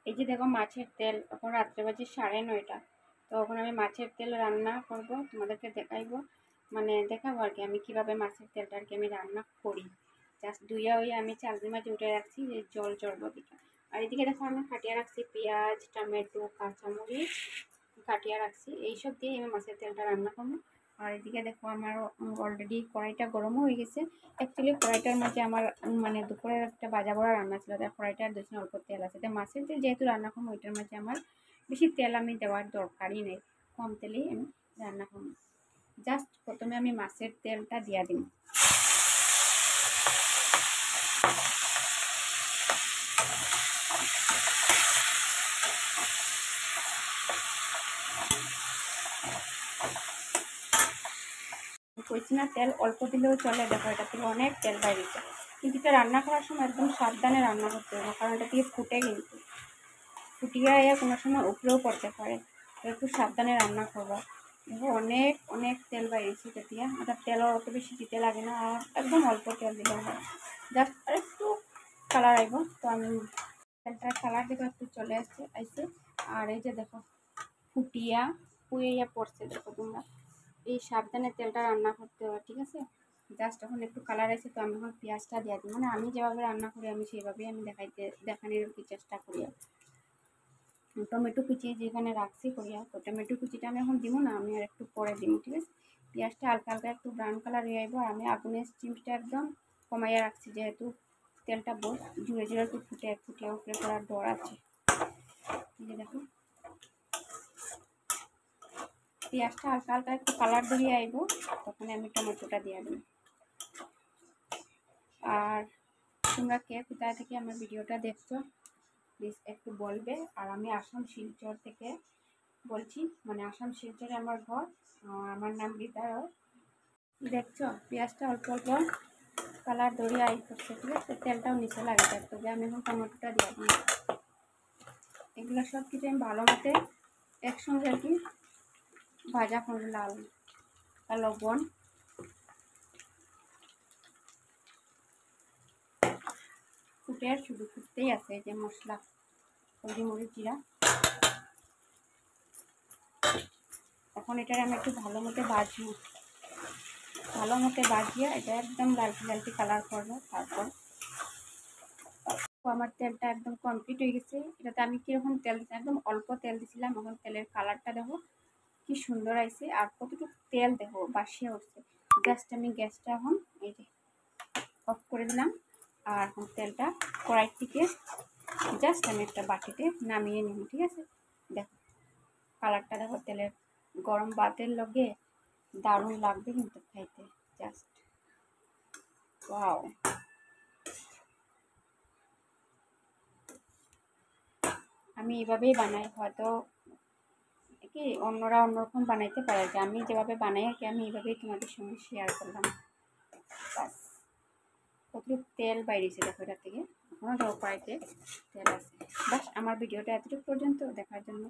এই যে দেখো মাছের তেল, এখন রাত্রে বাজে 9:30। তো এখন আমি মাছের তেল রান্না করব, তোমাদেরকে দেখাইবো, মানে দেখাবো আর কি আমি কীভাবে মাছের তেলটা আর কি আমি রান্না করি। জাস্ট ধুইয়া হইয়া আমি চালনি মাঝে উঠে রাখছি যে জল চড়বো দিকে। আর এদিকে দেখো আমি কাটিয়ে রাখছি পেঁয়াজ, টমেটো, কাঁচামরিচ কাটিয়ে রাখছি, এইসব দিয়ে আমি মাছের তেলটা রান্না করবো। আর এদিকে দেখো আমার অলরেডি কড়াইটা গরমও হয়ে গেছে। অ্যাকচুয়ালি কড়াইটার মধ্যে আমার মানে দুপুরের একটা ভাজা বড়া রান্না ছিল, তার কড়াইটার দেশে অল্প তেল আছে। তো মাছের তেল যেহেতু রান্না করবো ওইটার মধ্যে আমার বেশি তেল আমি দেওয়ার দরকারই নেই, কম তেলেই আমি রান্না করবো। জাস্ট প্রথমে আমি মাছের তেলটা দিয়া দিই। কইছি না তেল অল্প দিলেও চলে, দেখো এটা থেকে অনেক তেল বাইরেছে। কিন্তু এটা রান্না করার সময় একদম সাবধানে রান্না করতে হবে, কারণ এটা থেকে ফুটে, কিন্তু ফুটিয়ে কোনো সময় উপরেও পড়তে পারে, তো একটু সাবধানে রান্না করবা। দেখো অনেক অনেক তেল বাইরেছে এটা দিয়ে। এটা তেলও অত বেশি দিতে লাগে না, আর একদম অল্প তেল দিলে হয়। জাস্ট আর একটু কালার আইব। তো আমি তেলটার কালার দেখো একটু চলে আইছে। আর এই যে দেখো ফুইয়া পড়ছে, দেখো তোমরা এই সাবধানে তেলটা রান্না করতে হবে, ঠিক আছে। জাস্ট এখন একটু কালার আছে, তো আমি এখন পেঁয়াজটা দিয়ে দিই। মানে আমি যেভাবে রান্না করি আমি সেইভাবেই আমি দেখানোর কি চেষ্টা করি। টমেটো কুচি যেখানে রাখছি করিয়া, তো টমেটো কুচিটা আমি এখন দিব না, আমি আর একটু পরে দিব, ঠিক আছে। পেঁয়াজটা হালকা হালকা একটু ব্রাউন কালার হয়ে যাবো। আর আমি আগুনের স্টিমটা একদম কমাইয়া রাখছি, যেহেতু তেলটা বহুত জুড়ে জুড়ে একটু ফুটে উপরে করার ডর আছে। এই যে দেখো পেঁয়াজটা হালকা হালকা একটু কালার ধরিয়ে আইব, তখন আমি টমেটোটা দিয়ে দিই। আর তোমরা কে কোথায় থেকে আমার ভিডিওটা দেখছো প্লিজ একটু বলবে। আর আমি আসাম শিলচর থেকে বলছি, মানে আসাম শিলচরে আমার ঘর। আমার নাম রীতা রায়। দেখছো পেঁয়াজটা অল্প অল্প কালার ধরিয়ে আই করছে, ঠিক আছে। তেলটাও নিচে লাগে, তবে আমি এখন টমেটোটা দিয়ে দিই। এগুলো সব কিছু আমি ভালো মতে একসঙ্গে আর কি ভাজা করে লাল লবণ, ফুটে আর শুধু ফুটতেই আছে। এই যে মশলা হলদি মরিচ জিরা, এখন এটার আমি একটু ভালো মতো বাজিয়ে এটা একদম লালচি লালচি কালার করবো। তারপর আমার তেলটা একদম কমপ্লিট হয়ে গেছে। এটাতে আমি কীরকম তেল দিচ্ছি, একদম অল্প তেল দিছিলাম। এখন তেলের কালারটা দেখো কি সুন্দর আইছে, আর কতটুকু তেল দেখো বাসিয়ে উঠছে। জাস্ট আমি গ্যাসটা এখন এই যে অফ করে দিলাম। আর এখন তেলটা কড়াই থেকে জাস্ট আমি একটা বাটিতে নামিয়ে নিব, ঠিক আছে। দেখো কালারটা দেখো, তেলের গরম ভাতের লগে দারুণ লাগবে কিন্তু খাইতে, জাস্ট ওয়াও। আমি এইভাবেই বানাই, হয়তো কি অন্যরা অন্যরকম বানাইতে পারে, যে আমি যেভাবে বানাই আর কি আমি এইভাবেই তোমাদের সঙ্গে শেয়ার করলাম। বাস কতটুকু তেল বাইরেছে দেখো এটা থেকে, এখনও দেখো কড়াইতে তেল আছে। বাস আমার ভিডিওটা এতটুকু পর্যন্ত দেখার জন্য